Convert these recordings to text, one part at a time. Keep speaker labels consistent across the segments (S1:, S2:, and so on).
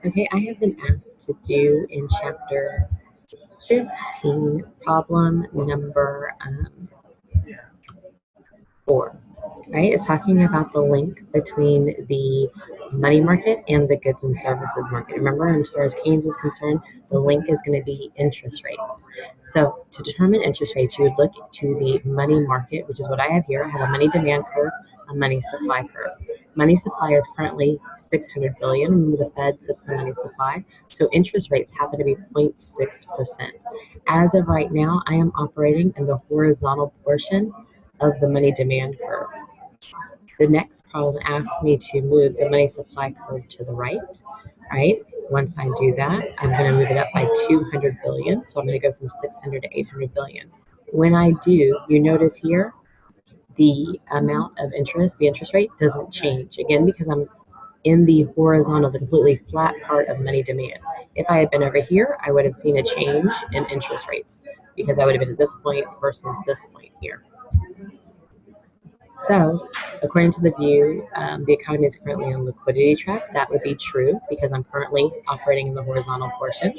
S1: Okay, I have been asked to do in chapter 15, problem number 4. Right, it's talking about the link between the money market and the goods and services market. Remember, as far as Keynes is concerned, the link is going to be interest rates. So to determine interest rates, you would look to the money market, which is what I have here. I have a money demand curve, a money supply curve. Money supply is currently 600 billion. The Fed sets the money supply. So interest rates happen to be 0.6%. As of right now, I am operating in the horizontal portion of the money demand curve. The next problem asks me to move the money supply curve to the right. Right? Once I do that, I'm going to move it up by 200 billion. So I'm going to go from 600 to 800 billion. When I do, you notice here, the amount of interest, the interest rate doesn't change. Again, because I'm in the horizontal, the completely flat part of money demand. If I had been over here, I would have seen a change in interest rates because I would have been at this point versus this point here. So, according to the view, the economy is currently in a liquidity trap. That would be true because I'm currently operating in the horizontal portion.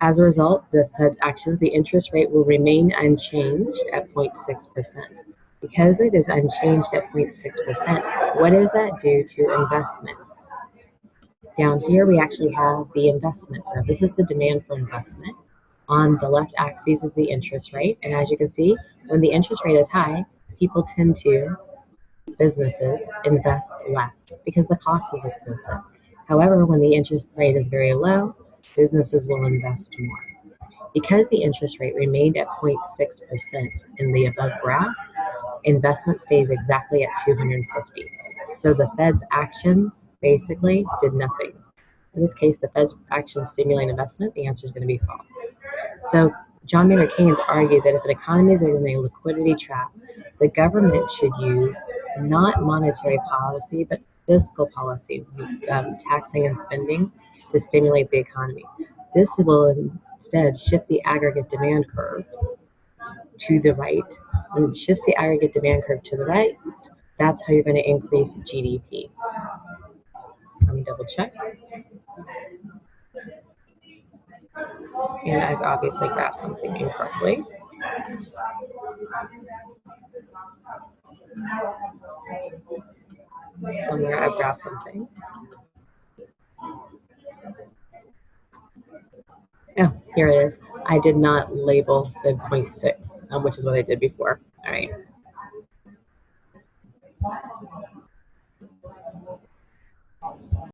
S1: As a result, the Fed's actions, the interest rate will remain unchanged at 0.6%. Because it is unchanged at 0.6%, what does that do to investment? Down here, we actually have the investment curve. This is the demand for investment. On the left axis is the interest rate. And as you can see, when the interest rate is high, people tend to, businesses, invest less because the cost is expensive. However, when the interest rate is very low, businesses will invest more. Because the interest rate remained at 0.6% in the above graph, investment stays exactly at 250. So the Fed's actions basically did nothing. In this case, the Fed's actions stimulate investment. The answer is going to be false. So John Maynard Keynes argued that if an economy is in a liquidity trap, the government should use not monetary policy, but fiscal policy, taxing and spending to stimulate the economy. This will instead shift the aggregate demand curve to the right. When it shifts the aggregate demand curve to the right, that's how you're going to increase GDP. Let me double check. And I've obviously graphed something incorrectly. Somewhere I've graphed something. Oh, here it is. I did not label the 0.6, which is what I did before. All right.